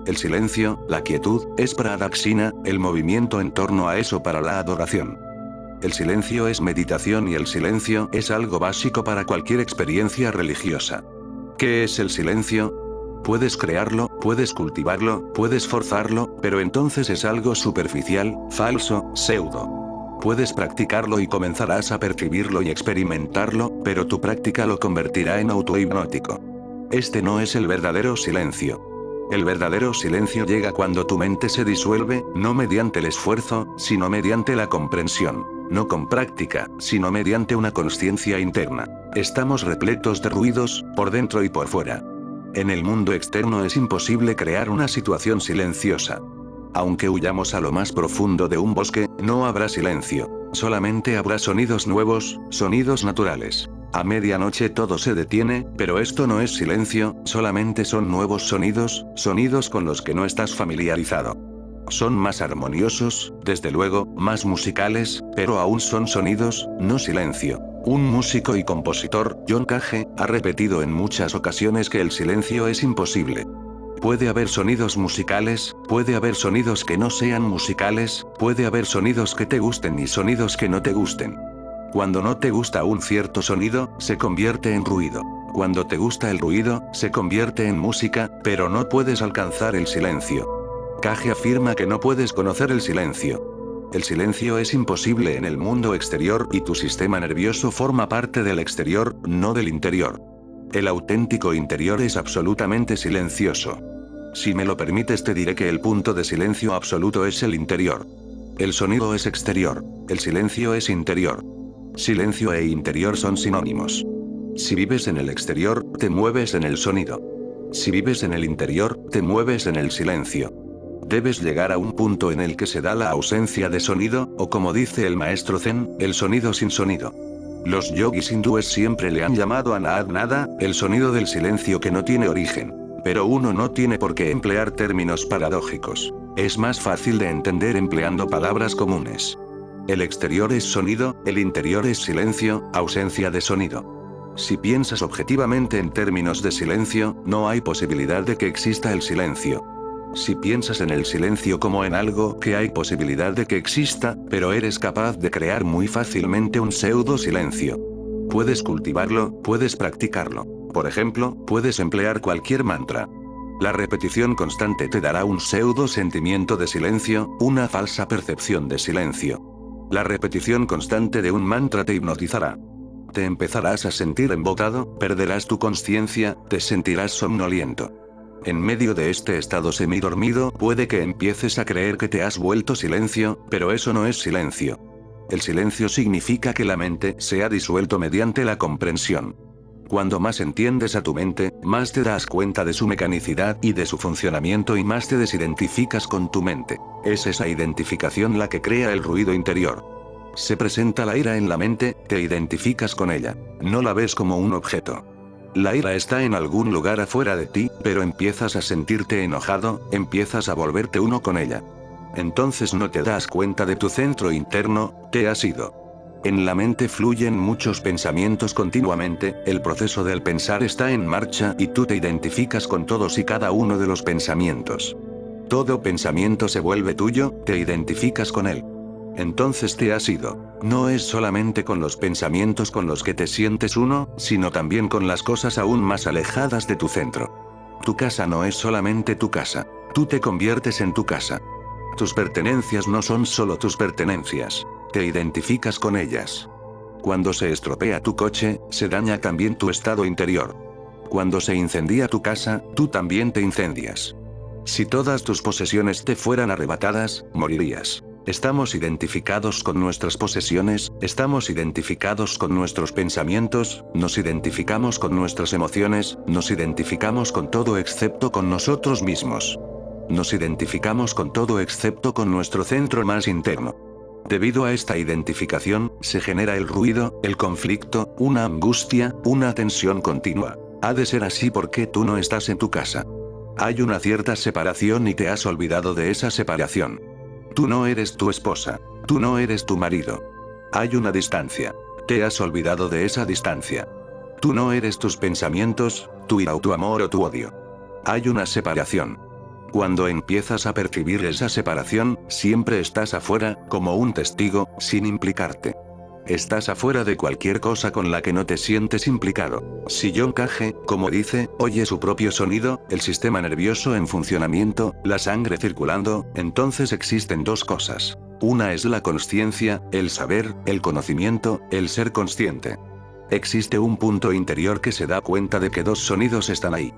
El silencio, la quietud, es pradaksina, el movimiento en torno a eso para la adoración. El silencio es meditación y el silencio es algo básico para cualquier experiencia religiosa. ¿Qué es el silencio? Puedes crearlo, puedes cultivarlo, puedes forzarlo, pero entonces es algo superficial, falso, pseudo. Puedes practicarlo y comenzarás a percibirlo y experimentarlo, pero tu práctica lo convertirá en autohipnótico. Este no es el verdadero silencio. El verdadero silencio llega cuando tu mente se disuelve, no mediante el esfuerzo, sino mediante la comprensión. No con práctica, sino mediante una consciencia interna. Estamos repletos de ruidos, por dentro y por fuera. En el mundo externo es imposible crear una situación silenciosa. Aunque huyamos a lo más profundo de un bosque, no habrá silencio. Solamente habrá sonidos nuevos, sonidos naturales. A medianoche todo se detiene, pero esto no es silencio, solamente son nuevos sonidos, sonidos con los que no estás familiarizado. Son más armoniosos, desde luego, más musicales, pero aún son sonidos, no silencio. Un músico y compositor, John Cage, ha repetido en muchas ocasiones que el silencio es imposible. Puede haber sonidos musicales, puede haber sonidos que no sean musicales, puede haber sonidos que te gusten y sonidos que no te gusten. Cuando no te gusta un cierto sonido, se convierte en ruido. Cuando te gusta el ruido, se convierte en música, pero no puedes alcanzar el silencio. Cage afirma que no puedes conocer el silencio. El silencio es imposible en el mundo exterior y tu sistema nervioso forma parte del exterior, no del interior. El auténtico interior es absolutamente silencioso. Si me lo permites te diré que el punto de silencio absoluto es el interior. El sonido es exterior, el silencio es interior. Silencio e interior son sinónimos. Si vives en el exterior, te mueves en el sonido. Si vives en el interior, te mueves en el silencio. Debes llegar a un punto en el que se da la ausencia de sonido, o como dice el maestro Zen, el sonido sin sonido. Los yogis hindúes siempre le han llamado Anahad Nada, el sonido del silencio que no tiene origen. Pero uno no tiene por qué emplear términos paradójicos. Es más fácil de entender empleando palabras comunes. El exterior es sonido, el interior es silencio, ausencia de sonido. Si piensas objetivamente en términos de silencio, no hay posibilidad de que exista el silencio. Si piensas en el silencio como en algo que hay posibilidad de que exista, pero eres capaz de crear muy fácilmente un pseudo silencio. Puedes cultivarlo, puedes practicarlo. Por ejemplo, puedes emplear cualquier mantra. La repetición constante te dará un pseudo sentimiento de silencio, una falsa percepción de silencio. La repetición constante de un mantra te hipnotizará. Te empezarás a sentir embotado, perderás tu consciencia, te sentirás somnoliento. En medio de este estado semidormido, puede que empieces a creer que te has vuelto silencio, pero eso no es silencio. El silencio significa que la mente se ha disuelto mediante la comprensión. Cuando más entiendes a tu mente, más te das cuenta de su mecanicidad y de su funcionamiento y más te desidentificas con tu mente. Es esa identificación la que crea el ruido interior. Se presenta la ira en la mente, te identificas con ella. No la ves como un objeto. La ira está en algún lugar afuera de ti, pero empiezas a sentirte enojado, empiezas a volverte uno con ella. Entonces no te das cuenta de tu centro interno, te has ido. En la mente fluyen muchos pensamientos continuamente, el proceso del pensar está en marcha y tú te identificas con todos y cada uno de los pensamientos. Todo pensamiento se vuelve tuyo, te identificas con él. Entonces te has ido. No es solamente con los pensamientos con los que te sientes uno, sino también con las cosas aún más alejadas de tu centro. Tu casa no es solamente tu casa. Tú te conviertes en tu casa. Tus pertenencias no son solo tus pertenencias. Te identificas con ellas. Cuando se estropea tu coche, se daña también tu estado interior. Cuando se incendia tu casa, tú también te incendias. Si todas tus posesiones te fueran arrebatadas, morirías. Estamos identificados con nuestras posesiones, estamos identificados con nuestros pensamientos, nos identificamos con nuestras emociones, nos identificamos con todo excepto con nosotros mismos. Nos identificamos con todo excepto con nuestro centro más interno. Debido a esta identificación, se genera el ruido, el conflicto, una angustia, una tensión continua. Ha de ser así porque tú no estás en tu casa. Hay una cierta separación y te has olvidado de esa separación. Tú no eres tu esposa. Tú no eres tu marido. Hay una distancia. Te has olvidado de esa distancia. Tú no eres tus pensamientos, tu ira o tu amor o tu odio. Hay una separación. Cuando empiezas a percibir esa separación, siempre estás afuera, como un testigo, sin implicarte. Estás afuera de cualquier cosa con la que no te sientes implicado. Si John Cage, como dice, oye su propio sonido, el sistema nervioso en funcionamiento, la sangre circulando, entonces existen dos cosas. Una es la consciencia, el saber, el conocimiento, el ser consciente. Existe un punto interior que se da cuenta de que dos sonidos están ahí.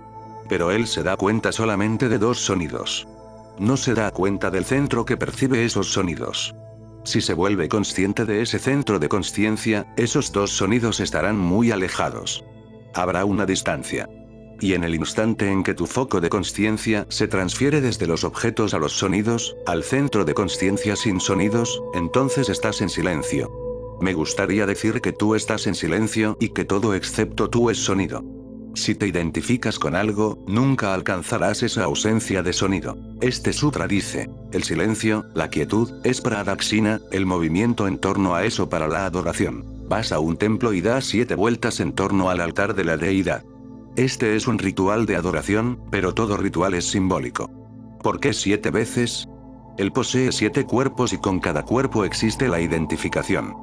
Pero él se da cuenta solamente de dos sonidos. No se da cuenta del centro que percibe esos sonidos. Si se vuelve consciente de ese centro de consciencia, esos dos sonidos estarán muy alejados. Habrá una distancia. Y en el instante en que tu foco de consciencia se transfiere desde los objetos a los sonidos, al centro de consciencia sin sonidos, entonces estás en silencio. Me gustaría decir que tú estás en silencio y que todo excepto tú es sonido. Si te identificas con algo, nunca alcanzarás esa ausencia de sonido. Este sutra dice, el silencio, la quietud, es pradaksina, el movimiento en torno a eso para la adoración. Vas a un templo y das 7 vueltas en torno al altar de la deidad. Este es un ritual de adoración, pero todo ritual es simbólico. ¿Por qué 7 veces? Él posee 7 cuerpos y con cada cuerpo existe la identificación.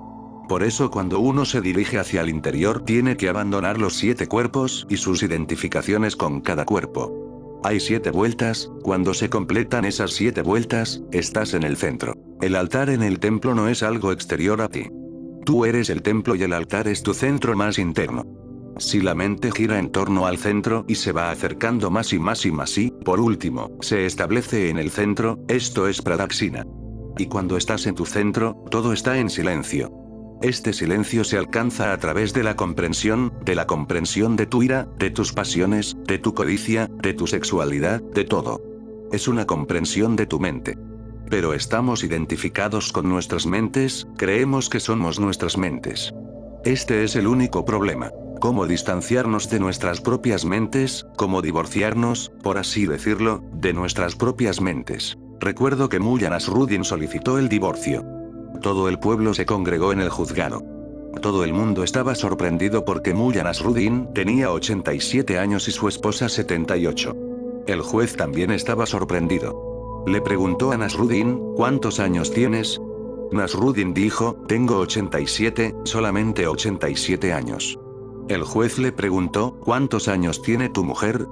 Por eso cuando uno se dirige hacia el interior tiene que abandonar los 7 cuerpos y sus identificaciones con cada cuerpo. Hay 7 vueltas, cuando se completan esas 7 vueltas, estás en el centro. El altar en el templo no es algo exterior a ti. Tú eres el templo y el altar es tu centro más interno. Si la mente gira en torno al centro y se va acercando más y más y, por último, se establece en el centro, esto es pradaksina. Y cuando estás en tu centro, todo está en silencio. Este silencio se alcanza a través de la comprensión de tu ira, de tus pasiones, de tu codicia, de tu sexualidad, de todo. Es una comprensión de tu mente. Pero estamos identificados con nuestras mentes, creemos que somos nuestras mentes. Este es el único problema. Cómo distanciarnos de nuestras propias mentes, cómo divorciarnos, por así decirlo, de nuestras propias mentes. Recuerdo que Mullah Nasruddin solicitó el divorcio. Todo el pueblo se congregó en el juzgado. Todo el mundo estaba sorprendido porque Mullah Nasruddin tenía 87 años y su esposa 78. El juez también estaba sorprendido. Le preguntó a Nasruddin, ¿cuántos años tienes? Nasruddin dijo, tengo 87, solamente 87 años. El juez le preguntó, ¿cuántos años tiene tu mujer?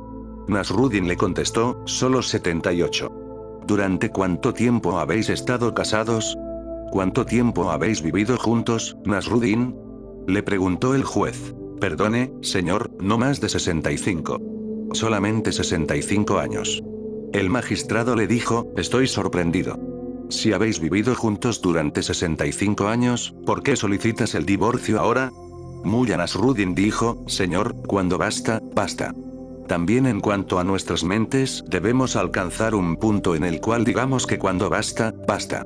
Nasruddin le contestó, solo 78. ¿Durante cuánto tiempo habéis estado casados? ¿Cuánto tiempo habéis vivido juntos, Nasruddin? Le preguntó el juez. Perdone, señor, no más de 65. Solamente 65 años. El magistrado le dijo, estoy sorprendido. Si habéis vivido juntos durante 65 años, ¿por qué solicitas el divorcio ahora? Mullah Nasruddin dijo, señor, cuando basta, basta. También en cuanto a nuestras mentes, debemos alcanzar un punto en el cual digamos que cuando basta, basta.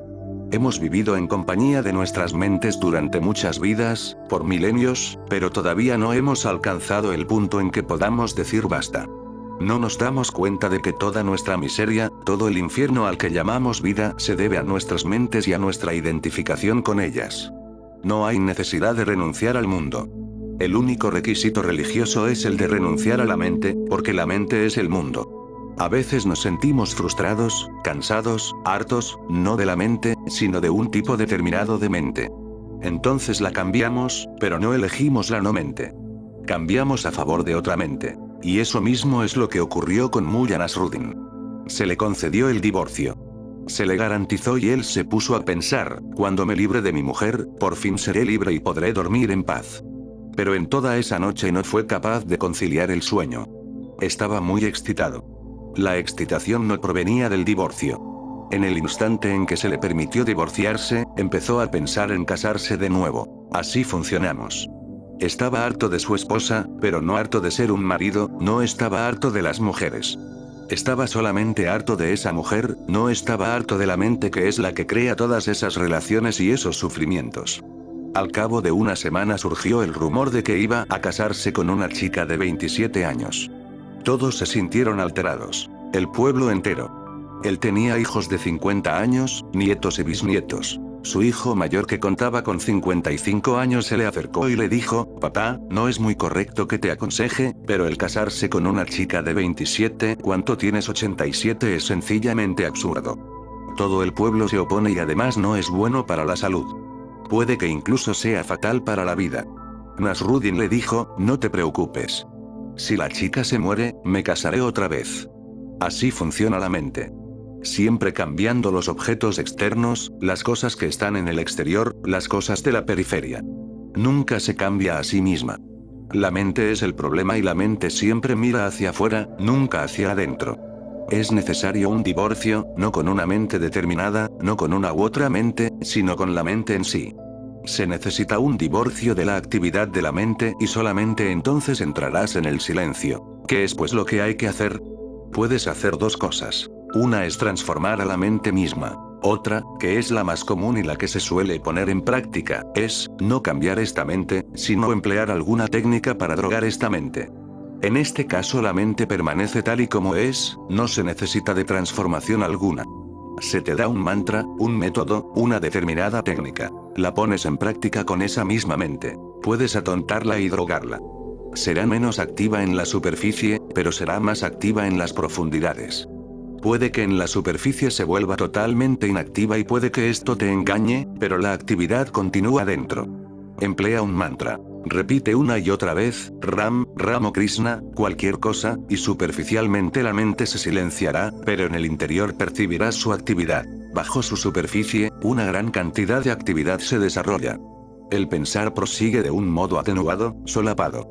Hemos vivido en compañía de nuestras mentes durante muchas vidas, por milenios, pero todavía no hemos alcanzado el punto en que podamos decir basta. No nos damos cuenta de que toda nuestra miseria, todo el infierno al que llamamos vida, se debe a nuestras mentes y a nuestra identificación con ellas. No hay necesidad de renunciar al mundo. El único requisito religioso es el de renunciar a la mente, porque la mente es el mundo. A veces nos sentimos frustrados, cansados, hartos, no de la mente, sino de un tipo determinado de mente. Entonces la cambiamos, pero no elegimos la no mente. Cambiamos a favor de otra mente. Y eso mismo es lo que ocurrió con Mullah Nasruddin. Se le concedió el divorcio. Se le garantizó y él se puso a pensar, cuando me libre de mi mujer, por fin seré libre y podré dormir en paz. Pero en toda esa noche no fue capaz de conciliar el sueño. Estaba muy excitado. La excitación no provenía del divorcio. En el instante en que se le permitió divorciarse, empezó a pensar en casarse de nuevo. Así funcionamos. Estaba harto de su esposa, pero no harto de ser un marido, no estaba harto de las mujeres. Estaba solamente harto de esa mujer, no estaba harto de la mente que es la que crea todas esas relaciones y esos sufrimientos. Al cabo de una semana surgió el rumor de que iba a casarse con una chica de 27 años. Todos se sintieron alterados. El pueblo entero. Él tenía hijos de 50 años, nietos y bisnietos. Su hijo mayor, que contaba con 55 años, se le acercó y le dijo: papá, no es muy correcto que te aconseje, pero el casarse con una chica de 27, ¿cuánto tienes? 87, es sencillamente absurdo. Todo el pueblo se opone y además no es bueno para la salud. Puede que incluso sea fatal para la vida. Nasruddin le dijo: no te preocupes. Si la chica se muere, me casaré otra vez. Así funciona la mente. Siempre cambiando los objetos externos, las cosas que están en el exterior, las cosas de la periferia. Nunca se cambia a sí misma. La mente es el problema y la mente siempre mira hacia afuera, nunca hacia adentro. Es necesario un divorcio, no con una mente determinada, no con una u otra mente, sino con la mente en sí. Se necesita un divorcio de la actividad de la mente y solamente entonces entrarás en el silencio. ¿Qué es pues lo que hay que hacer? Puedes hacer dos cosas. Una es transformar a la mente misma. Otra, que es la más común y la que se suele poner en práctica, es no cambiar esta mente, sino emplear alguna técnica para drogar esta mente. En este caso la mente permanece tal y como es, no se necesita de transformación alguna. Se te da un mantra, un método, una determinada técnica. La pones en práctica con esa misma mente. Puedes atontarla y drogarla. Será menos activa en la superficie, pero será más activa en las profundidades. Puede que en la superficie se vuelva totalmente inactiva y puede que esto te engañe, pero la actividad continúa dentro. Emplea un mantra. Repite una y otra vez, Ram, Ram o Krishna, cualquier cosa, y superficialmente la mente se silenciará, pero en el interior percibirás su actividad. Bajo su superficie, una gran cantidad de actividad se desarrolla. El pensar prosigue de un modo atenuado, solapado.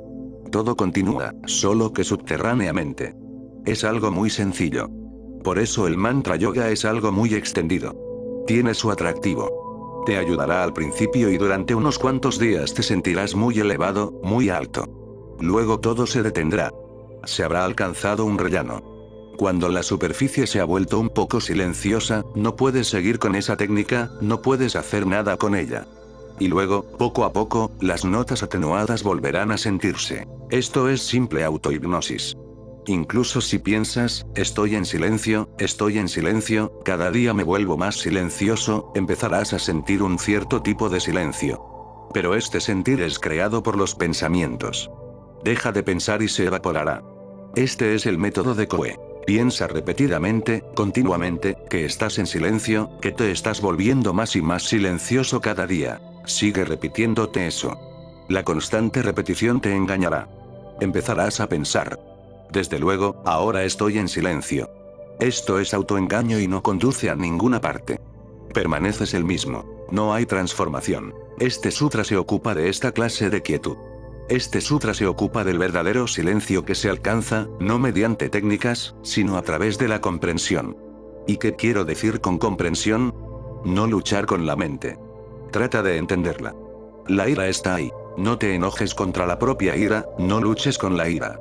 Todo continúa, solo que subterráneamente. Es algo muy sencillo. Por eso el mantra yoga es algo muy extendido. Tiene su atractivo. Te ayudará al principio y durante unos cuantos días te sentirás muy elevado, muy alto. Luego todo se detendrá. Se habrá alcanzado un rellano. Cuando la superficie se ha vuelto un poco silenciosa, no puedes seguir con esa técnica, no puedes hacer nada con ella. Y luego, poco a poco, las notas atenuadas volverán a sentirse. Esto es simple autohipnosis. Incluso si piensas, estoy en silencio, cada día me vuelvo más silencioso, empezarás a sentir un cierto tipo de silencio. Pero este sentir es creado por los pensamientos. Deja de pensar y se evaporará. Este es el método de Coe. Piensa repetidamente, continuamente, que estás en silencio, que te estás volviendo más y más silencioso cada día. Sigue repitiéndote eso. La constante repetición te engañará. Empezarás a pensar: desde luego, ahora estoy en silencio. Esto es autoengaño y no conduce a ninguna parte. Permaneces el mismo. No hay transformación. Este sutra se ocupa de esta clase de quietud. Este sutra se ocupa del verdadero silencio que se alcanza, no mediante técnicas, sino a través de la comprensión. ¿Y qué quiero decir con comprensión? No luchar con la mente. Trata de entenderla. La ira está ahí. No te enojes contra la propia ira, no luches con la ira.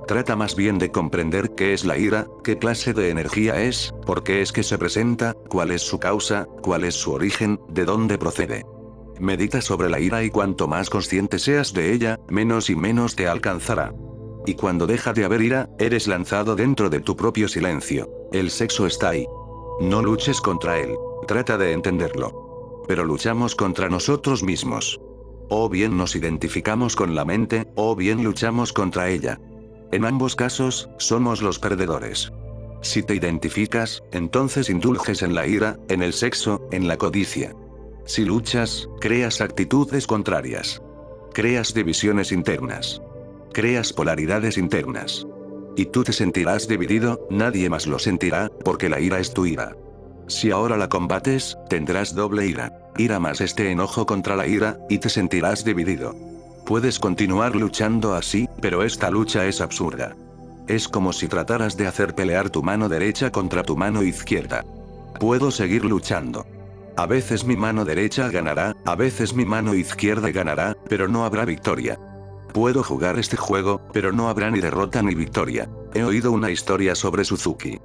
Trata más bien de comprender qué es la ira, qué clase de energía es, por qué es que se presenta, cuál es su causa, cuál es su origen, de dónde procede. Medita sobre la ira y cuanto más consciente seas de ella, menos y menos te alcanzará. Y cuando deja de haber ira, eres lanzado dentro de tu propio silencio. El sexo está ahí. No luches contra él. Trata de entenderlo. Pero luchamos contra nosotros mismos. O bien nos identificamos con la mente, o bien luchamos contra ella. En ambos casos, somos los perdedores. Si te identificas, entonces indulges en la ira, en el sexo, en la codicia. Si luchas, creas actitudes contrarias. Creas divisiones internas. Creas polaridades internas. Y tú te sentirás dividido, nadie más lo sentirá, porque la ira es tu ira. Si ahora la combates, tendrás doble ira. Ira más este enojo contra la ira, y te sentirás dividido. Puedes continuar luchando así, pero esta lucha es absurda. Es como si trataras de hacer pelear tu mano derecha contra tu mano izquierda. Puedo seguir luchando. A veces mi mano derecha ganará, a veces mi mano izquierda ganará, pero no habrá victoria. Puedo jugar este juego, pero no habrá ni derrota ni victoria. He oído una historia sobre Suzuki.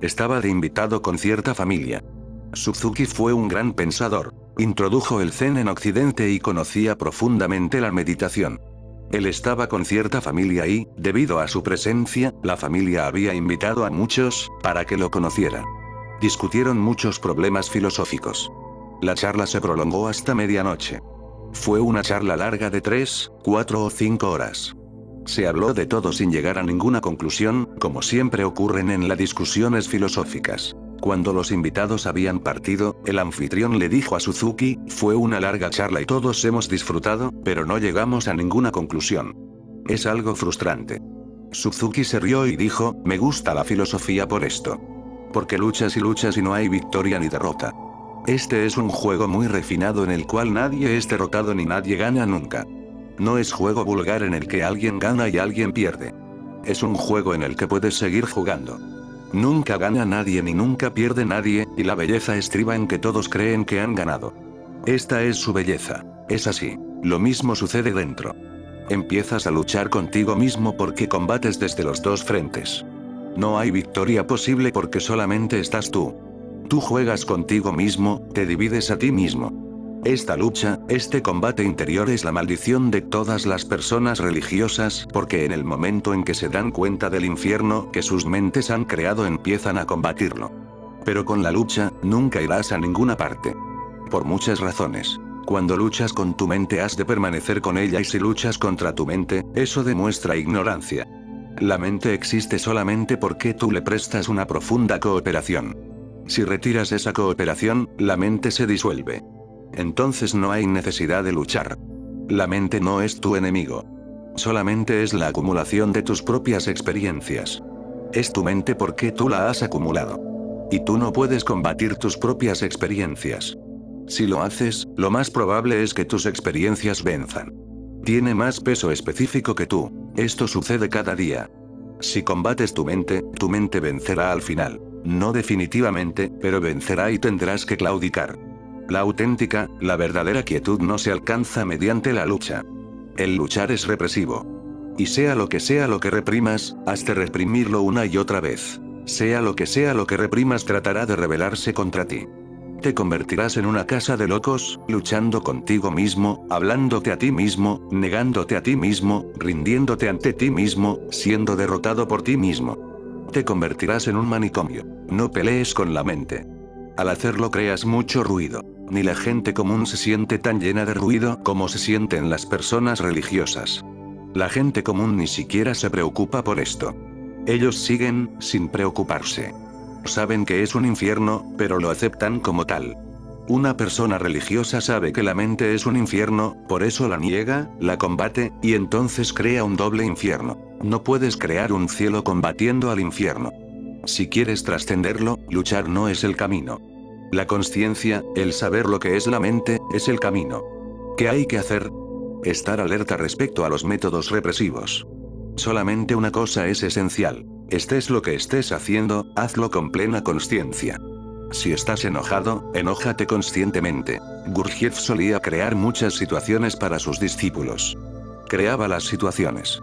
Estaba de invitado con cierta familia. Suzuki fue un gran pensador. Introdujo el Zen en Occidente y conocía profundamente la meditación. Él estaba con cierta familia y, debido a su presencia, la familia había invitado a muchos, para que lo conociera. Discutieron muchos problemas filosóficos. La charla se prolongó hasta medianoche. Fue una charla larga de 3, 4 o 5 horas. Se habló de todo sin llegar a ninguna conclusión, como siempre ocurren en las discusiones filosóficas. Cuando los invitados habían partido, el anfitrión le dijo a Suzuki, fue una larga charla y todos hemos disfrutado, pero no llegamos a ninguna conclusión. Es algo frustrante. Suzuki se rió y dijo, me gusta la filosofía por esto. Porque luchas y no hay victoria ni derrota. Este es un juego muy refinado en el cual nadie es derrotado ni nadie gana nunca. No es juego vulgar en el que alguien gana y alguien pierde. Es un juego en el que puedes seguir jugando. Nunca gana nadie ni nunca pierde nadie, y la belleza estriba en que todos creen que han ganado. Esta es su belleza. Es así. Lo mismo sucede dentro. Empiezas a luchar contigo mismo porque combates desde los dos frentes. No hay victoria posible porque solamente estás tú. Tú juegas contigo mismo, te divides a ti mismo. Esta lucha, este combate interior es la maldición de todas las personas religiosas porque en el momento en que se dan cuenta del infierno que sus mentes han creado empiezan a combatirlo. Pero con la lucha, nunca irás a ninguna parte. Por muchas razones. Cuando luchas con tu mente has de permanecer con ella y si luchas contra tu mente, eso demuestra ignorancia. La mente existe solamente porque tú le prestas una profunda cooperación. Si retiras esa cooperación, la mente se disuelve. Entonces no hay necesidad de luchar. La mente no es tu enemigo. Solamente es la acumulación de tus propias experiencias. Es tu mente porque tú la has acumulado. Y tú no puedes combatir tus propias experiencias. Si lo haces, lo más probable es que tus experiencias venzan. Tiene más peso específico que tú. Esto sucede cada día. Si combates tu mente vencerá al final. No definitivamente, pero vencerá y tendrás que claudicar. La auténtica, la verdadera quietud no se alcanza mediante la lucha. El luchar es represivo. Y sea lo que reprimas, has de reprimirlo una y otra vez. Sea lo que reprimas tratará de rebelarse contra ti. Te convertirás en una casa de locos, luchando contigo mismo, hablándote a ti mismo, negándote a ti mismo, rindiéndote ante ti mismo, siendo derrotado por ti mismo. Te convertirás en un manicomio. No pelees con la mente. Al hacerlo creas mucho ruido. Ni la gente común se siente tan llena de ruido como se sienten las personas religiosas. La gente común ni siquiera se preocupa por esto. Ellos siguen, sin preocuparse. Saben que es un infierno, pero lo aceptan como tal. Una persona religiosa sabe que la mente es un infierno, por eso la niega, la combate, y entonces crea un doble infierno. No puedes crear un cielo combatiendo al infierno. Si quieres trascenderlo, luchar no es el camino. La consciencia, el saber lo que es la mente, es el camino. ¿Qué hay que hacer? Estar alerta respecto a los métodos represivos. Solamente una cosa es esencial. Estés lo que estés haciendo, hazlo con plena consciencia. Si estás enojado, enójate conscientemente. Gurdjieff solía crear muchas situaciones para sus discípulos. Creaba las situaciones.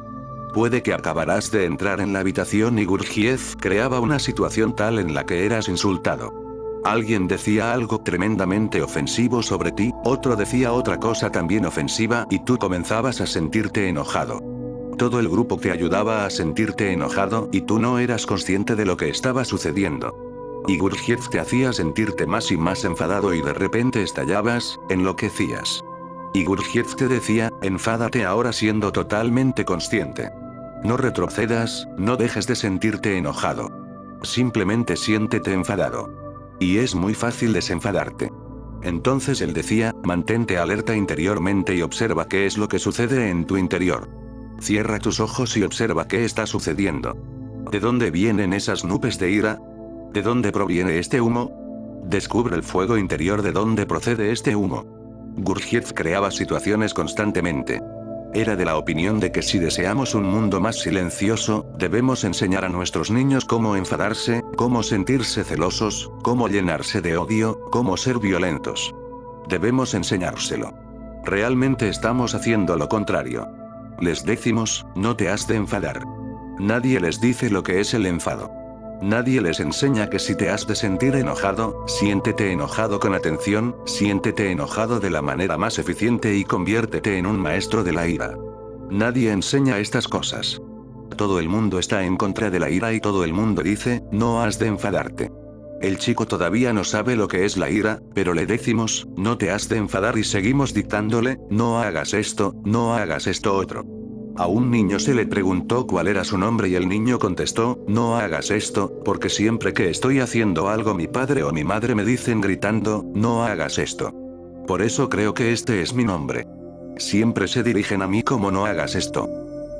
Puede que acabarás de entrar en la habitación y Gurdjieff creaba una situación tal en la que eras insultado. Alguien decía algo tremendamente ofensivo sobre ti, otro decía otra cosa también ofensiva y tú comenzabas a sentirte enojado. Todo el grupo te ayudaba a sentirte enojado y tú no eras consciente de lo que estaba sucediendo. Y Gurdjieff te hacía sentirte más y más enfadado y de repente estallabas, enloquecías. Y Gurdjieff te decía, enfádate ahora siendo totalmente consciente. No retrocedas, no dejes de sentirte enojado. Simplemente siéntete enfadado. Y es muy fácil desenfadarte. Entonces él decía, mantente alerta interiormente y observa qué es lo que sucede en tu interior. Cierra tus ojos y observa qué está sucediendo. ¿De dónde vienen esas nubes de ira? ¿De dónde proviene este humo? Descubre el fuego interior de dónde procede este humo. Gurdjieff creaba situaciones constantemente. Era de la opinión de que si deseamos un mundo más silencioso, debemos enseñar a nuestros niños cómo enfadarse, cómo sentirse celosos, cómo llenarse de odio, cómo ser violentos. Debemos enseñárselo. Realmente estamos haciendo lo contrario. Les decimos, no te has de enfadar. Nadie les dice lo que es el enfado. Nadie les enseña que si te has de sentir enojado, siéntete enojado con atención, siéntete enojado de la manera más eficiente y conviértete en un maestro de la ira. Nadie enseña estas cosas. Todo el mundo está en contra de la ira y todo el mundo dice, no has de enfadarte. El chico todavía no sabe lo que es la ira, pero le decimos, no te has de enfadar y seguimos dictándole, no hagas esto, no hagas esto otro. A un niño se le preguntó cuál era su nombre y el niño contestó, no hagas esto, porque siempre que estoy haciendo algo mi padre o mi madre me dicen gritando, no hagas esto. Por eso creo que este es mi nombre. Siempre se dirigen a mí como no hagas esto.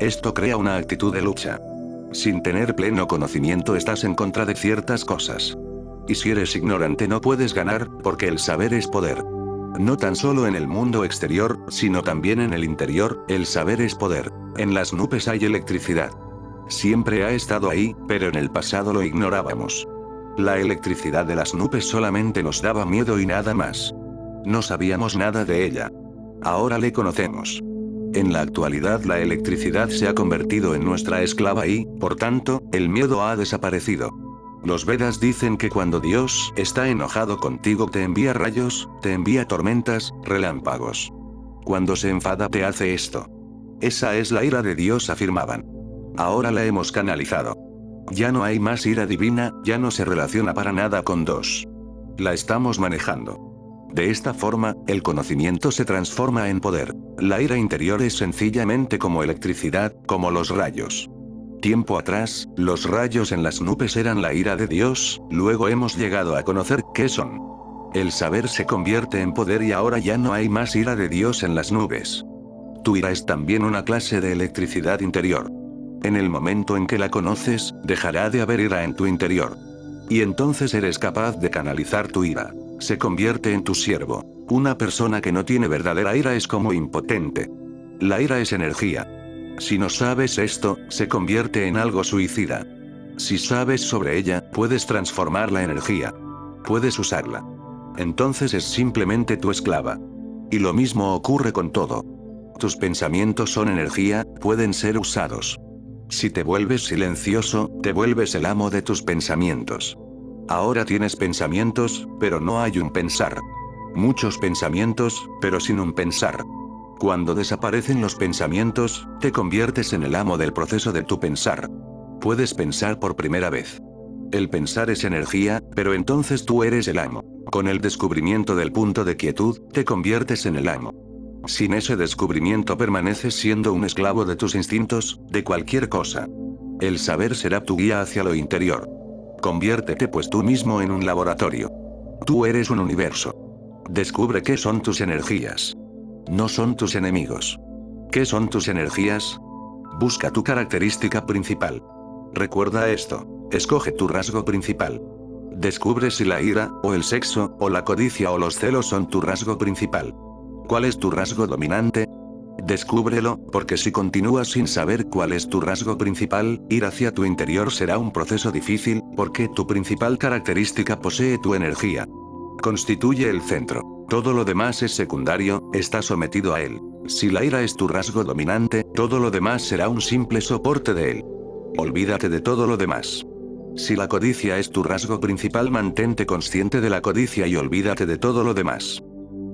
Esto crea una actitud de lucha. Sin tener pleno conocimiento estás en contra de ciertas cosas. Y si eres ignorante no puedes ganar, porque el saber es poder. No tan solo en el mundo exterior, sino también en el interior, el saber es poder. En las nubes hay electricidad. Siempre ha estado ahí, pero en el pasado lo ignorábamos. La electricidad de las nubes solamente nos daba miedo y nada más. No sabíamos nada de ella. Ahora le conocemos. En la actualidad la electricidad se ha convertido en nuestra esclava y, por tanto, el miedo ha desaparecido. Los Vedas dicen que cuando Dios está enojado contigo te envía rayos, te envía tormentas, relámpagos. Cuando se enfada te hace esto. Esa es la ira de Dios, afirmaban. Ahora la hemos canalizado. Ya no hay más ira divina, ya no se relaciona para nada con Dios. La estamos manejando. De esta forma, el conocimiento se transforma en poder. La ira interior es sencillamente como electricidad, como los rayos. Tiempo atrás, los rayos en las nubes eran la ira de Dios, luego hemos llegado a conocer qué son. El saber se convierte en poder y ahora ya no hay más ira de Dios en las nubes. Tu ira es también una clase de electricidad interior. En el momento en que la conoces, dejará de haber ira en tu interior. Y entonces eres capaz de canalizar tu ira. Se convierte en tu siervo. Una persona que no tiene verdadera ira es como impotente. La ira es energía. Si no sabes esto, se convierte en algo suicida. Si sabes sobre ella, puedes transformar la energía. Puedes usarla. Entonces es simplemente tu esclava. Y lo mismo ocurre con todo. Tus pensamientos son energía, pueden ser usados. Si te vuelves silencioso, te vuelves el amo de tus pensamientos. Ahora tienes pensamientos, pero no hay un pensar. Muchos pensamientos, pero sin un pensar. Cuando desaparecen los pensamientos, te conviertes en el amo del proceso de tu pensar. Puedes pensar por primera vez. El pensar es energía, pero entonces tú eres el amo. Con el descubrimiento del punto de quietud, te conviertes en el amo. Sin ese descubrimiento permaneces siendo un esclavo de tus instintos, de cualquier cosa. El saber será tu guía hacia lo interior. Conviértete pues tú mismo en un laboratorio. Tú eres un universo. Descubre qué son tus energías. No son tus enemigos. ¿Qué son tus energías? Busca tu característica principal. Recuerda esto. Escoge tu rasgo principal. Descubre si la ira, o el sexo, o la codicia o los celos son tu rasgo principal. ¿Cuál es tu rasgo dominante? Descúbrelo, porque si continúas sin saber cuál es tu rasgo principal, ir hacia tu interior será un proceso difícil, porque tu principal característica posee tu energía. Constituye el centro. Todo lo demás es secundario, está sometido a él. Si la ira es tu rasgo dominante, todo lo demás será un simple soporte de él. Olvídate de todo lo demás. Si la codicia es tu rasgo principal, mantente consciente de la codicia y olvídate de todo lo demás.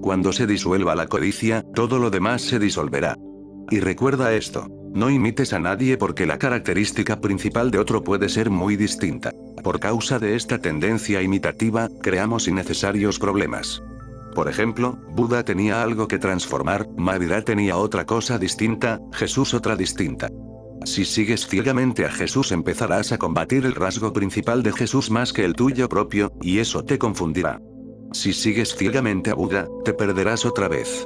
Cuando se disuelva la codicia, todo lo demás se disolverá. Y recuerda esto. No imites a nadie porque la característica principal de otro puede ser muy distinta. Por causa de esta tendencia imitativa, creamos innecesarios problemas. Por ejemplo, Buda tenía algo que transformar, Mahavira tenía otra cosa distinta, Jesús otra distinta. Si sigues ciegamente a Jesús empezarás a combatir el rasgo principal de Jesús más que el tuyo propio, y eso te confundirá. Si sigues ciegamente a Buda, te perderás otra vez.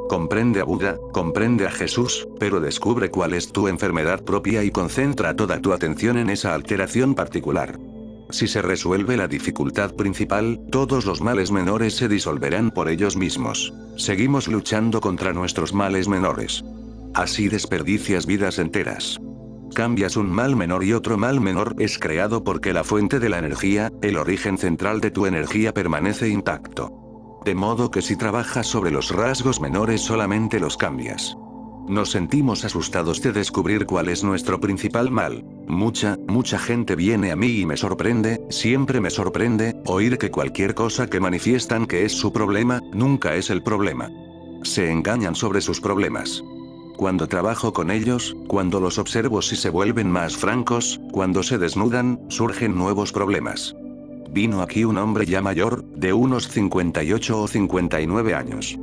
Comprende a Buda, comprende a Jesús, pero descubre cuál es tu enfermedad propia y concentra toda tu atención en esa alteración particular. Si se resuelve la dificultad principal, todos los males menores se disolverán por ellos mismos. Seguimos luchando contra nuestros males menores. Así desperdicias vidas enteras. Cambias un mal menor y otro mal menor es creado porque la fuente de la energía, el origen central de tu energía permanece intacto. De modo que si trabajas sobre los rasgos menores solamente los cambias. Nos sentimos asustados de descubrir cuál es nuestro principal mal. Mucha gente viene a mí y me sorprende, siempre me sorprende, oír que cualquier cosa que manifiestan que es su problema, nunca es el problema. Se engañan sobre sus problemas. Cuando trabajo con ellos, cuando los observo y se vuelven más francos, cuando se desnudan, surgen nuevos problemas. Vino aquí un hombre ya mayor, de unos 58 o 59 años.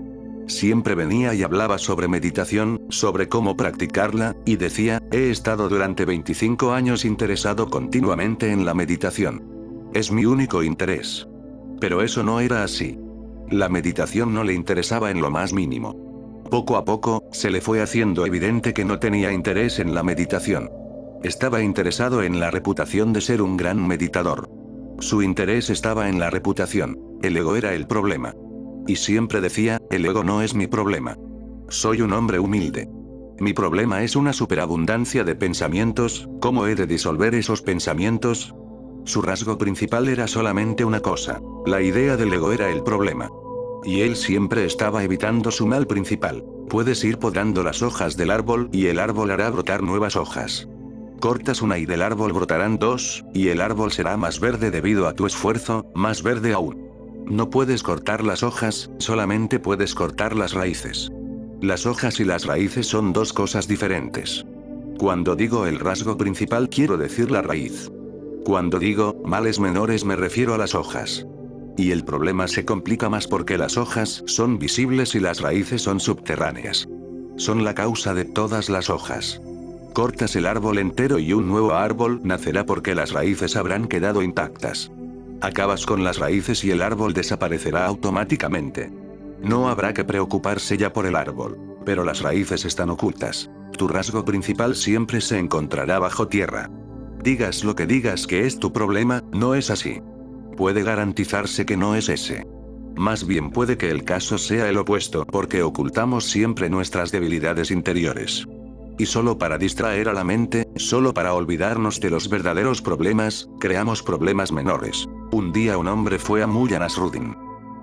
Siempre venía y hablaba sobre meditación, sobre cómo practicarla, y decía, he estado durante 25 años interesado continuamente en la meditación. Es mi único interés. Pero eso no era así. La meditación no le interesaba en lo más mínimo. Poco a poco, se le fue haciendo evidente que no tenía interés en la meditación. Estaba interesado en la reputación de ser un gran meditador. Su interés estaba en la reputación. El ego era el problema. Y siempre decía, el ego no es mi problema. Soy un hombre humilde. Mi problema es una superabundancia de pensamientos, ¿cómo he de disolver esos pensamientos? Su rasgo principal era solamente una cosa. La idea del ego era el problema. Y él siempre estaba evitando su mal principal. Puedes ir podando las hojas del árbol y el árbol hará brotar nuevas hojas. Cortas una y del árbol brotarán dos, y el árbol será más verde debido a tu esfuerzo, más verde aún. No puedes cortar las hojas, solamente puedes cortar las raíces. Las hojas y las raíces son dos cosas diferentes. Cuando digo el rasgo principal quiero decir la raíz. Cuando digo males menores me refiero a las hojas. Y el problema se complica más porque las hojas son visibles y las raíces son subterráneas. Son la causa de todas las hojas. Cortas el árbol entero y un nuevo árbol nacerá porque las raíces habrán quedado intactas. Acabas con las raíces y el árbol desaparecerá automáticamente. No habrá que preocuparse ya por el árbol, pero las raíces están ocultas. Tu rasgo principal siempre se encontrará bajo tierra. Digas lo que digas que es tu problema, no es así. Puede garantizarse que no es ese. Más bien puede que el caso sea el opuesto porque ocultamos siempre nuestras debilidades interiores. Y solo para distraer a la mente, solo para olvidarnos de los verdaderos problemas, creamos problemas menores. Un día un hombre fue a Mullah Nasruddin.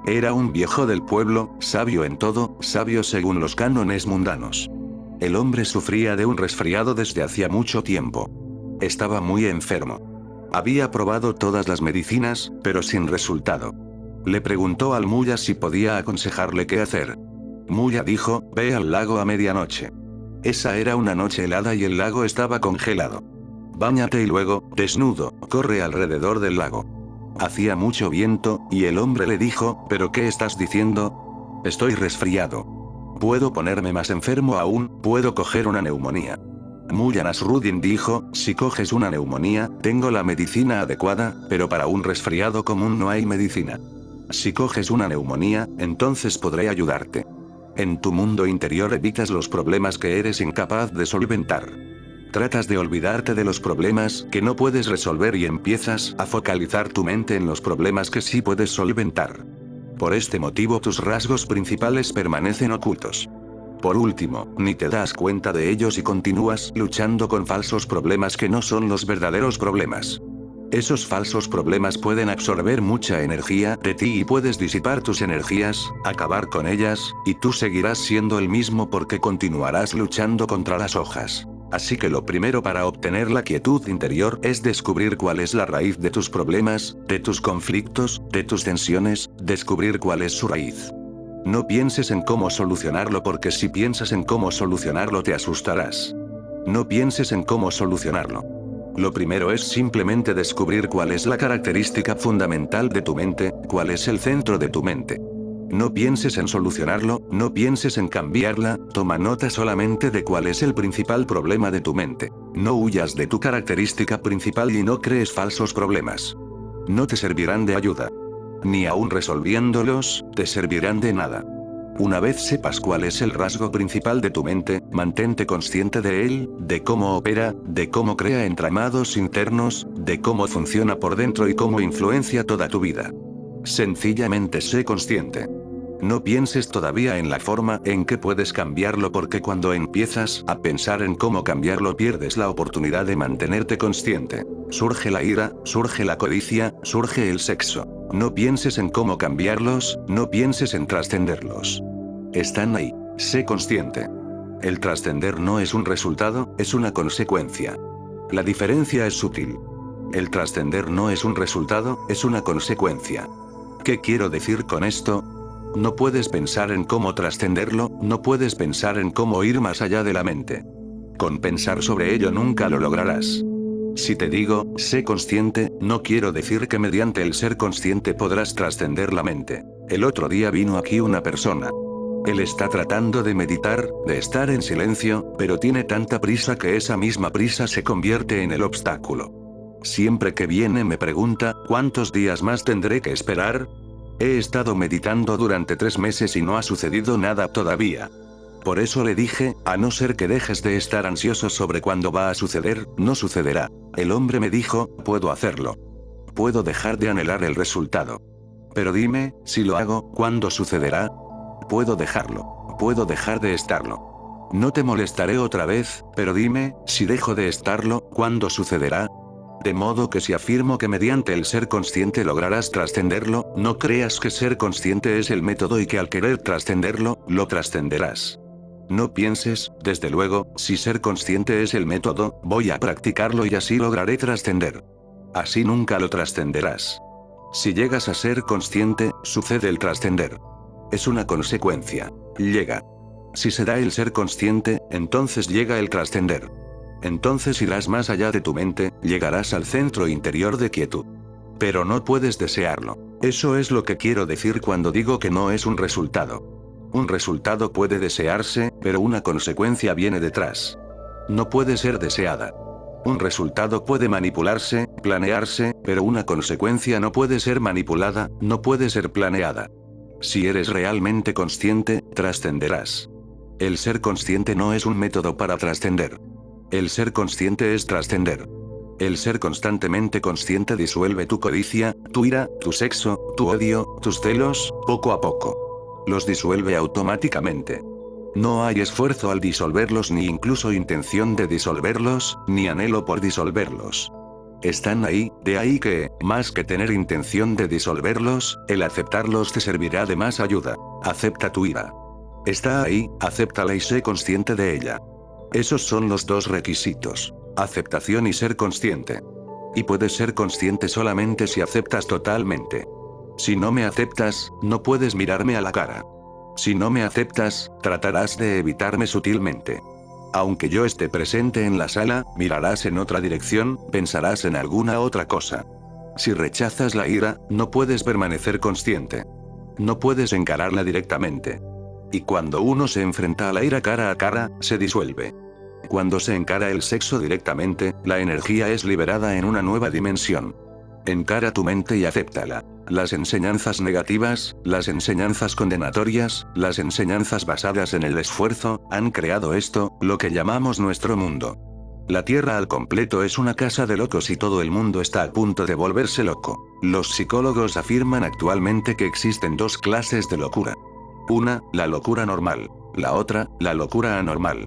Era un viejo del pueblo, sabio en todo, sabio según los cánones mundanos. El hombre sufría de un resfriado desde hacía mucho tiempo. Estaba muy enfermo. Había probado todas las medicinas, pero sin resultado. Le preguntó al Mullah si podía aconsejarle qué hacer. Mullah dijo, ve al lago a medianoche. Esa era una noche helada y el lago estaba congelado. Báñate y luego, desnudo, corre alrededor del lago. Hacía mucho viento, y el hombre le dijo, ¿pero qué estás diciendo? Estoy resfriado. Puedo ponerme más enfermo aún, puedo coger una neumonía. Mullah Nasruddin dijo, si coges una neumonía, tengo la medicina adecuada, pero para un resfriado común no hay medicina. Si coges una neumonía, entonces podré ayudarte. En tu mundo interior evitas los problemas que eres incapaz de solventar. Tratas de olvidarte de los problemas que no puedes resolver y empiezas a focalizar tu mente en los problemas que sí puedes solventar. Por este motivo tus rasgos principales permanecen ocultos. Por último, ni te das cuenta de ellos y continúas luchando con falsos problemas que no son los verdaderos problemas. Esos falsos problemas pueden absorber mucha energía de ti y puedes disipar tus energías, acabar con ellas, y tú seguirás siendo el mismo porque continuarás luchando contra las hojas. Así que lo primero para obtener la quietud interior es descubrir cuál es la raíz de tus problemas, de tus conflictos, de tus tensiones, descubrir cuál es su raíz. No pienses en cómo solucionarlo porque si piensas en cómo solucionarlo te asustarás. No pienses en cómo solucionarlo. Lo primero es simplemente descubrir cuál es la característica fundamental de tu mente, cuál es el centro de tu mente. No pienses en solucionarlo, no pienses en cambiarla, toma nota solamente de cuál es el principal problema de tu mente. No huyas de tu característica principal y no crees falsos problemas. No te servirán de ayuda. Ni aún resolviéndolos, te servirán de nada. Una vez sepas cuál es el rasgo principal de tu mente, mantente consciente de él, de cómo opera, de cómo crea entramados internos, de cómo funciona por dentro y cómo influencia toda tu vida. Sencillamente sé consciente. No pienses todavía en la forma en que puedes cambiarlo porque cuando empiezas a pensar en cómo cambiarlo pierdes la oportunidad de mantenerte consciente. Surge la ira, surge la codicia, surge el sexo. No pienses en cómo cambiarlos, no pienses en trascenderlos. Están ahí. Sé consciente. El trascender no es un resultado, es una consecuencia. La diferencia es sutil. El trascender no es un resultado, es una consecuencia. ¿Qué quiero decir con esto? No puedes pensar en cómo trascenderlo, no puedes pensar en cómo ir más allá de la mente. Con pensar sobre ello nunca lo lograrás. Si te digo, sé consciente, no quiero decir que mediante el ser consciente podrás trascender la mente. El otro día vino aquí una persona. Él está tratando de meditar, de estar en silencio, pero tiene tanta prisa que esa misma prisa se convierte en el obstáculo. Siempre que viene me pregunta, ¿cuántos días más tendré que esperar? He estado meditando durante 3 meses y no ha sucedido nada todavía. Por eso le dije, a no ser que dejes de estar ansioso sobre cuándo va a suceder, no sucederá. El hombre me dijo, puedo hacerlo. Puedo dejar de anhelar el resultado. Pero dime, si lo hago, ¿cuándo sucederá? Puedo dejarlo. Puedo dejar de estarlo. No te molestaré otra vez, pero dime, si dejo de estarlo, ¿cuándo sucederá? De modo que si afirmo que mediante el ser consciente lograrás trascenderlo, no creas que ser consciente es el método y que al querer trascenderlo, lo trascenderás. No pienses, desde luego, si ser consciente es el método, voy a practicarlo y así lograré trascender. Así nunca lo trascenderás. Si llegas a ser consciente, sucede el trascender. Es una consecuencia. Llega. Si se da el ser consciente, entonces llega el trascender. Entonces irás más allá de tu mente, llegarás al centro interior de quietud. Pero no puedes desearlo. Eso es lo que quiero decir cuando digo que no es un resultado. Un resultado puede desearse, pero una consecuencia viene detrás. No puede ser deseada. Un resultado puede manipularse, planearse, pero una consecuencia no puede ser manipulada, no puede ser planeada. Si eres realmente consciente, trascenderás. El ser consciente no es un método para trascender. El ser consciente es trascender. El ser constantemente consciente disuelve tu codicia, tu ira, tu sexo, tu odio, tus celos, poco a poco. Los disuelve automáticamente. No hay esfuerzo al disolverlos ni incluso intención de disolverlos, ni anhelo por disolverlos. Están ahí, de ahí que, más que tener intención de disolverlos, el aceptarlos te servirá de más ayuda. Acepta tu ira. Está ahí, acéptala y sé consciente de ella. Esos son los dos requisitos. Aceptación y ser consciente. Y puedes ser consciente solamente si aceptas totalmente. Si no me aceptas, no puedes mirarme a la cara. Si no me aceptas, tratarás de evitarme sutilmente. Aunque yo esté presente en la sala, mirarás en otra dirección, pensarás en alguna otra cosa. Si rechazas la ira, no puedes permanecer consciente. No puedes encararla directamente. Y cuando uno se enfrenta a la ira cara a cara, se disuelve. Cuando se encara el sexo directamente, la energía es liberada en una nueva dimensión. Encara tu mente y acéptala. Las enseñanzas negativas, las enseñanzas condenatorias, las enseñanzas basadas en el esfuerzo, han creado esto, lo que llamamos nuestro mundo. La Tierra al completo es una casa de locos y todo el mundo está a punto de volverse loco. Los psicólogos afirman actualmente que existen 2 clases de locura. Una, la locura normal. La otra, la locura anormal.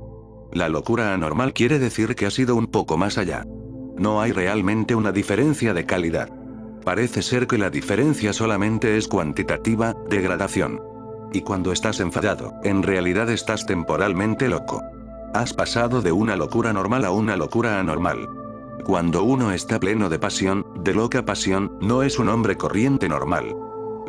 La locura anormal quiere decir que ha sido un poco más allá. No hay realmente una diferencia de calidad. Parece ser que la diferencia solamente es cuantitativa, de gradación. Y cuando estás enfadado, en realidad estás temporalmente loco. Has pasado de una locura normal a una locura anormal. Cuando uno está pleno de pasión, de loca pasión, no es un hombre corriente normal.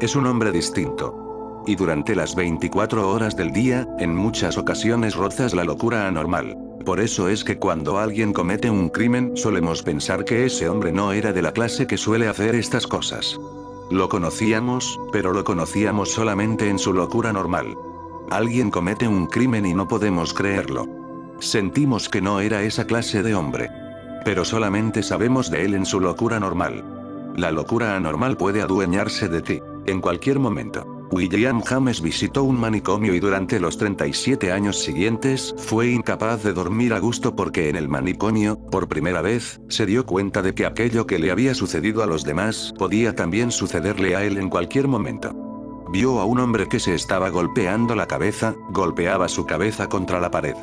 Es un hombre distinto. Y durante las 24 horas del día, en muchas ocasiones rozas la locura anormal. Por eso es que cuando alguien comete un crimen, solemos pensar que ese hombre no era de la clase que suele hacer estas cosas. Lo conocíamos, pero lo conocíamos solamente en su locura normal. Alguien comete un crimen y no podemos creerlo. Sentimos que no era esa clase de hombre. Pero solamente sabemos de él en su locura normal. La locura anormal puede adueñarse de ti, en cualquier momento. William James visitó un manicomio y durante los 37 años siguientes, fue incapaz de dormir a gusto porque en el manicomio, por primera vez, se dio cuenta de que aquello que le había sucedido a los demás, podía también sucederle a él en cualquier momento. Vio a un hombre que se estaba golpeando la cabeza, golpeaba su cabeza contra la pared.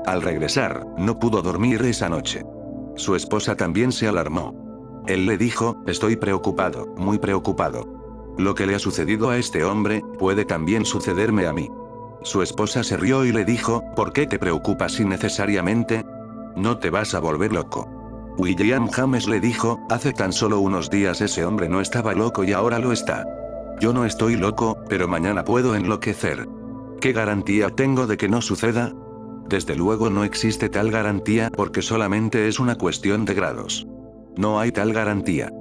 Al regresar, no pudo dormir esa noche. Su esposa también se alarmó. Él le dijo, estoy preocupado, muy preocupado. Lo que le ha sucedido a este hombre, puede también sucederme a mí. Su esposa se rió y le dijo, ¿por qué te preocupas innecesariamente? No te vas a volver loco. William James le dijo, hace tan solo unos días ese hombre no estaba loco y ahora lo está. Yo no estoy loco, pero mañana puedo enloquecer. ¿Qué garantía tengo de que no suceda? Desde luego no existe tal garantía porque solamente es una cuestión de grados. no hay tal garantía.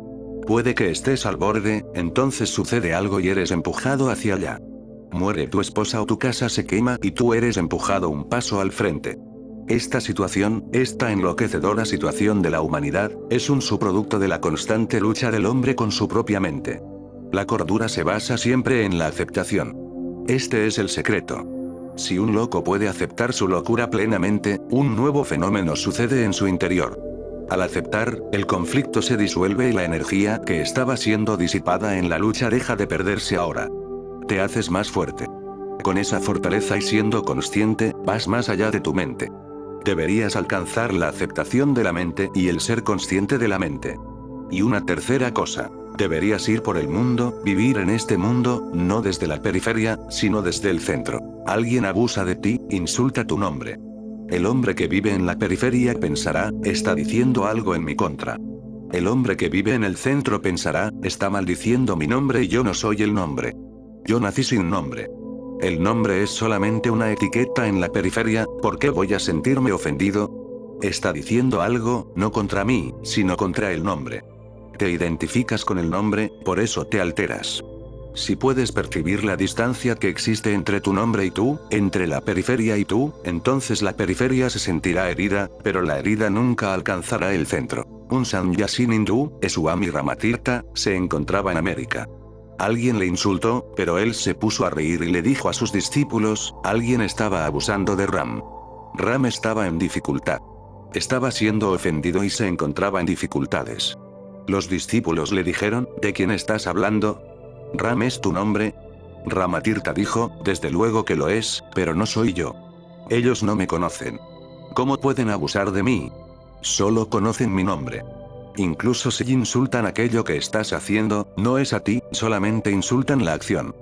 Puede que estés al borde, entonces sucede algo y eres empujado hacia allá. Muere tu esposa o tu casa se quema y tú eres empujado un paso al frente. Esta situación, esta enloquecedora situación de la humanidad, es un subproducto de la constante lucha del hombre con su propia mente. La cordura se basa siempre en la aceptación. Este es el secreto. Si un loco puede aceptar su locura plenamente, un nuevo fenómeno sucede en su interior. Al aceptar, el conflicto se disuelve y la energía que estaba siendo disipada en la lucha deja de perderse ahora. Te haces más fuerte. Con esa fortaleza y siendo consciente, vas más allá de tu mente. Deberías alcanzar la aceptación de la mente y el ser consciente de la mente. Y una tercera cosa. Deberías ir por el mundo, vivir en este mundo, no desde la periferia, sino desde el centro. Alguien abusa de ti, insulta tu nombre. El hombre que vive en la periferia pensará, está diciendo algo en mi contra. El hombre que vive en el centro pensará, está maldiciendo mi nombre y yo no soy el nombre. Yo nací sin nombre. El nombre es solamente una etiqueta en la periferia, ¿por qué voy a sentirme ofendido? Está diciendo algo, no contra mí, sino contra el nombre. Te identificas con el nombre, por eso te alteras. Si puedes percibir la distancia que existe entre tu nombre y tú, entre la periferia y tú, entonces la periferia se sentirá herida, pero la herida nunca alcanzará el centro. Un sannyasin hindú, Swami Ramatirtha, se encontraba en América. Alguien le insultó, pero él se puso a reír y le dijo a sus discípulos, alguien estaba abusando de Ram. Ram estaba en dificultad. Estaba siendo ofendido y se encontraba en dificultades. Los discípulos le dijeron, ¿de quién estás hablando? ¿Ram es tu nombre? Ramatirtha dijo, desde luego que lo es, pero no soy yo. Ellos no me conocen. ¿Cómo pueden abusar de mí? Solo conocen mi nombre. Incluso si insultan aquello que estás haciendo, no es a ti, solamente insultan la acción.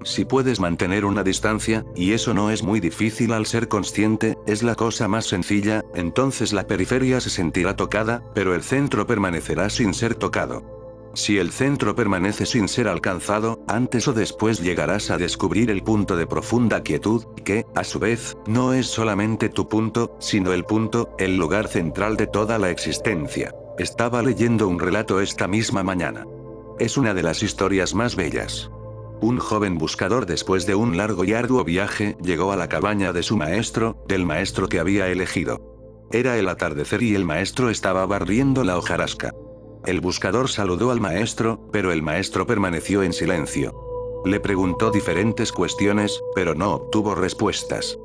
Si puedes mantener una distancia, y eso no es muy difícil al ser consciente, es la cosa más sencilla, entonces la periferia se sentirá tocada, pero el centro permanecerá sin ser tocado. Si el centro permanece sin ser alcanzado, antes o después llegarás a descubrir el punto de profunda quietud, que, a su vez, no es solamente tu punto, sino el punto, el lugar central de toda la existencia. Estaba leyendo un relato esta misma mañana. Es una de las historias más bellas. Un joven buscador después de un largo y arduo viaje, llegó a la cabaña de su maestro, del maestro que había elegido. Era el atardecer y el maestro estaba barriendo la hojarasca. El buscador saludó al maestro, pero el maestro permaneció en silencio. Le preguntó diferentes cuestiones, pero no obtuvo respuestas.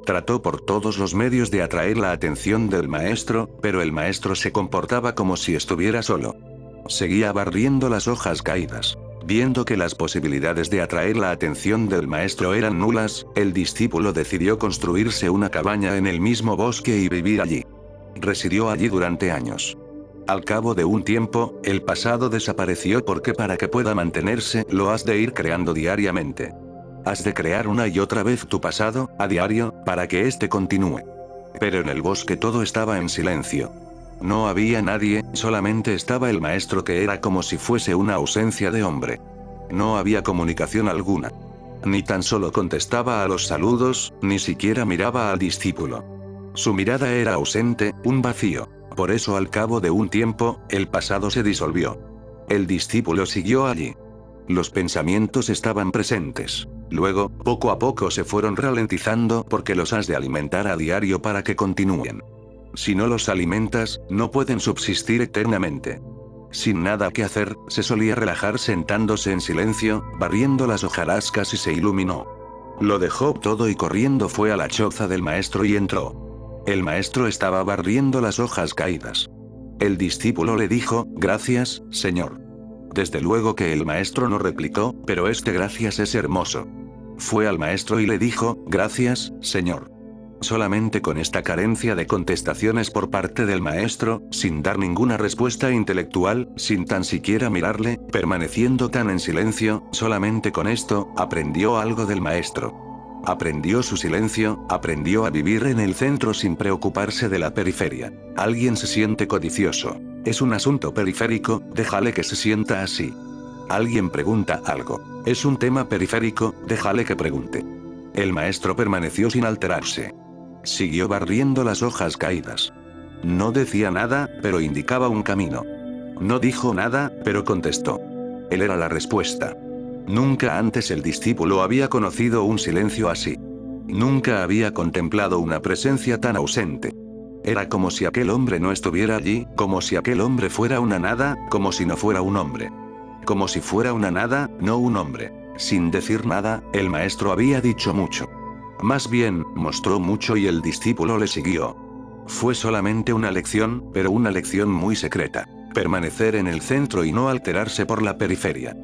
Trató por todos los medios de atraer la atención del maestro, pero el maestro se comportaba como si estuviera solo. Seguía barriendo las hojas caídas. Viendo que las posibilidades de atraer la atención del maestro eran nulas, el discípulo decidió construirse una cabaña en el mismo bosque y vivir allí. Residió allí durante años. Al cabo de un tiempo, el pasado desapareció porque para que pueda mantenerse, lo has de ir creando diariamente. Has de crear una y otra vez tu pasado, a diario, para que éste continúe. Pero en el bosque todo estaba en silencio. No había nadie, solamente estaba el maestro que era como si fuese una ausencia de hombre. No había comunicación alguna. Ni tan solo contestaba a los saludos, ni siquiera miraba al discípulo. Su mirada era ausente, un vacío. Por eso al cabo de un tiempo, el pasado se disolvió. El discípulo siguió allí. Los pensamientos estaban presentes. Luego, poco a poco se fueron ralentizando porque los has de alimentar a diario para que continúen. Si no los alimentas, no pueden subsistir eternamente. Sin nada que hacer, se solía relajar sentándose en silencio, barriendo las hojarascas y se iluminó. Lo dejó todo y corriendo fue a la choza del maestro y entró. El maestro estaba barriendo las hojas caídas. El discípulo le dijo, gracias, señor. Desde luego que el maestro no replicó, pero este gracias es hermoso. Fue al maestro y le dijo, gracias, señor. Solamente con esta carencia de contestaciones por parte del maestro, sin dar ninguna respuesta intelectual, sin tan siquiera mirarle, permaneciendo tan en silencio, solamente con esto, aprendió algo del maestro. Aprendió su silencio, aprendió a vivir en el centro sin preocuparse de la periferia. Alguien se siente codicioso. Es un asunto periférico, déjale que se sienta así. Alguien pregunta algo. Es un tema periférico, déjale que pregunte. El maestro permaneció sin alterarse. Siguió barriendo las hojas caídas. No decía nada, pero indicaba un camino. No dijo nada, pero contestó. Él era la respuesta. Nunca antes el discípulo había conocido un silencio así. Nunca había contemplado una presencia tan ausente. Era como si aquel hombre no estuviera allí, como si aquel hombre fuera una nada, como si no fuera un hombre. Como si fuera una nada, no un hombre. Sin decir nada, el maestro había dicho mucho. Más bien, mostró mucho y el discípulo le siguió. Fue solamente una lección, pero una lección muy secreta. Permanecer en el centro y no alterarse por la periferia.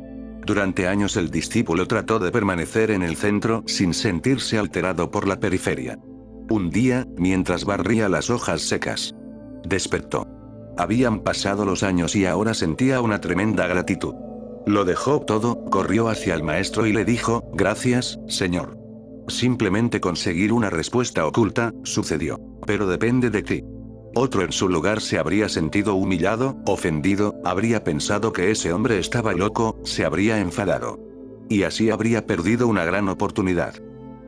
Durante años el discípulo trató de permanecer en el centro sin sentirse alterado por la periferia. Un día, mientras barría las hojas secas, despertó. Habían pasado los años y ahora sentía una tremenda gratitud. Lo dejó todo, corrió hacia el maestro y le dijo, gracias, señor. Simplemente conseguir una respuesta oculta, sucedió. Pero depende de ti. Otro en su lugar se habría sentido humillado, ofendido, habría pensado que ese hombre estaba loco, se habría enfadado. Y así habría perdido una gran oportunidad.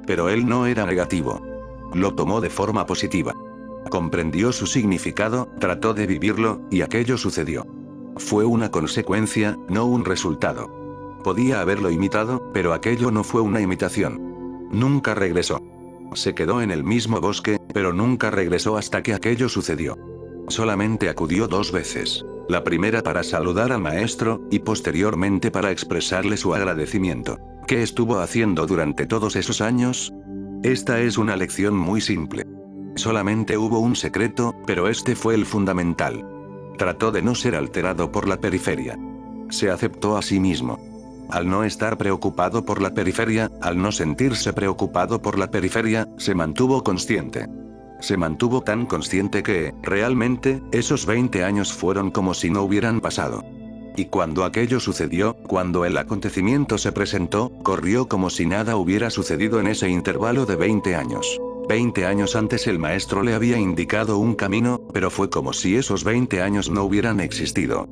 Pero él no era negativo. Lo tomó de forma positiva. Comprendió su significado, trató de vivirlo, y aquello sucedió. Fue una consecuencia, no un resultado. Podía haberlo imitado, pero aquello no fue una imitación. Nunca regresó. Se quedó en el mismo bosque, pero nunca regresó hasta que aquello sucedió. Solamente acudió 2 veces. La primera para saludar al maestro, y posteriormente para expresarle su agradecimiento. ¿Qué estuvo haciendo durante todos esos años? Esta es una lección muy simple. Solamente hubo un secreto, pero este fue el fundamental. Trató de no ser alterado por la periferia. Se aceptó a sí mismo. Al no estar preocupado por la periferia, al no sentirse preocupado por la periferia, se mantuvo consciente. Se mantuvo tan consciente que, realmente, esos 20 años fueron como si no hubieran pasado. Y cuando aquello sucedió, cuando el acontecimiento se presentó, corrió como si nada hubiera sucedido en ese intervalo de 20 años. 20 años antes el maestro le había indicado un camino, pero fue como si esos 20 años no hubieran existido.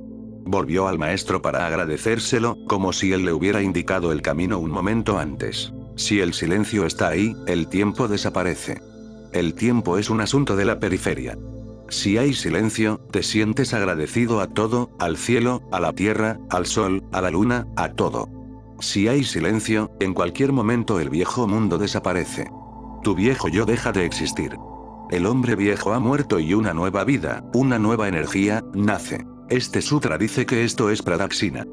Volvió al maestro para agradecérselo, como si él le hubiera indicado el camino un momento antes. Si el silencio está ahí, el tiempo desaparece. El tiempo es un asunto de la periferia. Si hay silencio, te sientes agradecido a todo, al cielo, a la tierra, al sol, a la luna, a todo. Si hay silencio, en cualquier momento el viejo mundo desaparece. Tu viejo yo deja de existir. El hombre viejo ha muerto y una nueva vida, una nueva energía, nace. Este sutra dice que esto es Pradaksina.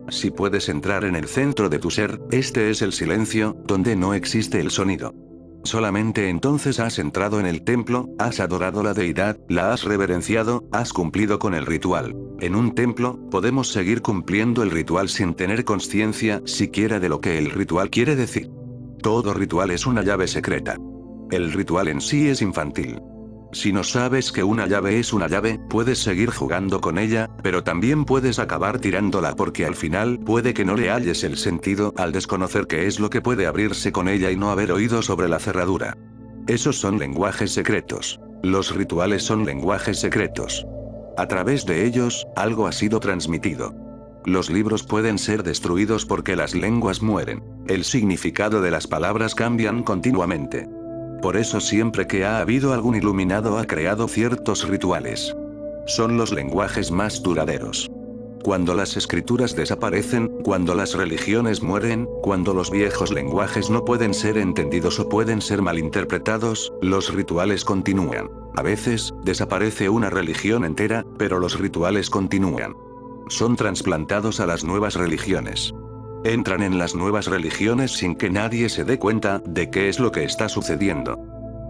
Si puedes entrar en el centro de tu ser, este es el silencio, donde no existe el sonido. Solamente entonces has entrado en el templo, has adorado la deidad, la has reverenciado, has cumplido con el ritual. En un templo, podemos seguir cumpliendo el ritual sin tener conciencia siquiera de lo que el ritual quiere decir. Todo ritual es una llave secreta. El ritual en sí es infantil. Si no sabes que una llave es una llave, puedes seguir jugando con ella, pero también puedes acabar tirándola porque al final puede que no le halles el sentido al desconocer qué es lo que puede abrirse con ella y no haber oído sobre la cerradura. Esos son lenguajes secretos. Los rituales son lenguajes secretos. A través de ellos, algo ha sido transmitido. Los libros pueden ser destruidos porque las lenguas mueren. El significado de las palabras cambian continuamente. Por eso siempre que ha habido algún iluminado ha creado ciertos rituales. Son los lenguajes más duraderos. Cuando las escrituras desaparecen, cuando las religiones mueren, cuando los viejos lenguajes no pueden ser entendidos o pueden ser malinterpretados, los rituales continúan. A veces, desaparece una religión entera, pero los rituales continúan. Son trasplantados a las nuevas religiones. Entran en las nuevas religiones sin que nadie se dé cuenta de qué es lo que está sucediendo.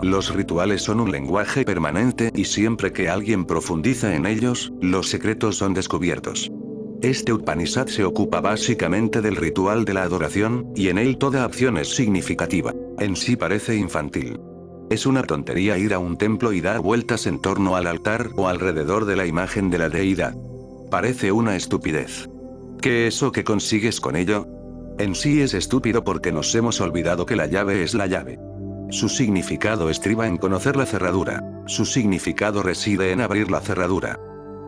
Los rituales son un lenguaje permanente y siempre que alguien profundiza en ellos, los secretos son descubiertos. Este Upanishad se ocupa básicamente del ritual de la adoración, y en él toda acción es significativa. En sí parece infantil. Es una tontería ir a un templo y dar vueltas en torno al altar o alrededor de la imagen de la deidad. Parece una estupidez. ¿Qué es o qué consigues con ello? En sí es estúpido porque nos hemos olvidado que la llave es la llave. Su significado estriba en conocer la cerradura. Su significado reside en abrir la cerradura.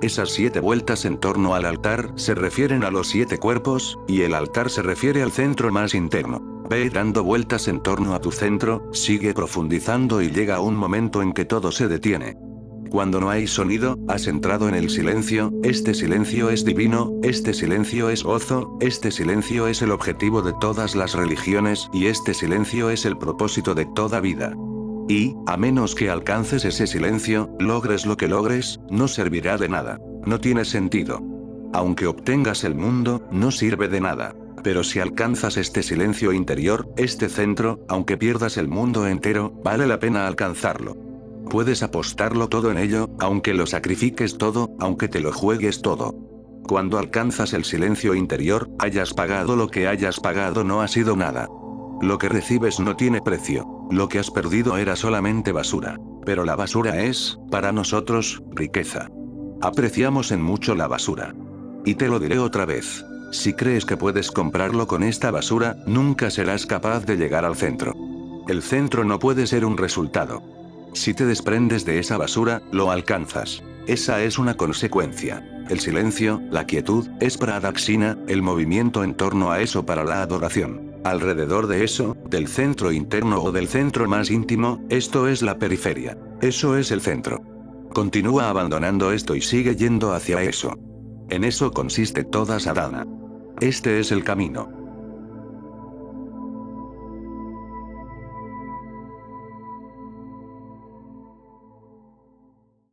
Esas 7 vueltas en torno al altar se refieren a los 7 cuerpos, y el altar se refiere al centro más interno. Ve dando vueltas en torno a tu centro, sigue profundizando y llega un momento en que todo se detiene. Cuando no hay sonido, has entrado en el silencio, este silencio es divino, este silencio es gozo, este silencio es el objetivo de todas las religiones y este silencio es el propósito de toda vida. Y, a menos que alcances ese silencio, logres lo que logres, no servirá de nada. No tiene sentido. Aunque obtengas el mundo, no sirve de nada. Pero si alcanzas este silencio interior, este centro, aunque pierdas el mundo entero, vale la pena alcanzarlo. Puedes apostarlo todo en ello, aunque lo sacrifiques todo, aunque te lo juegues todo. Cuando alcanzas el silencio interior, hayas pagado lo que hayas pagado, no ha sido nada. Lo que recibes no tiene precio. Lo que has perdido era solamente basura. Pero la basura es, para nosotros, riqueza. Apreciamos en mucho la basura. Y te lo diré otra vez. Si crees que puedes comprarlo con esta basura, nunca serás capaz de llegar al centro. El centro no puede ser un resultado. Si te desprendes de esa basura, lo alcanzas. Esa es una consecuencia. El silencio, la quietud, es pradaksina, el movimiento en torno a eso para la adoración. Alrededor de eso, del centro interno o del centro más íntimo, esto es la periferia. Eso es el centro. Continúa abandonando esto y sigue yendo hacia eso. En eso consiste toda sadhana. Este es el camino.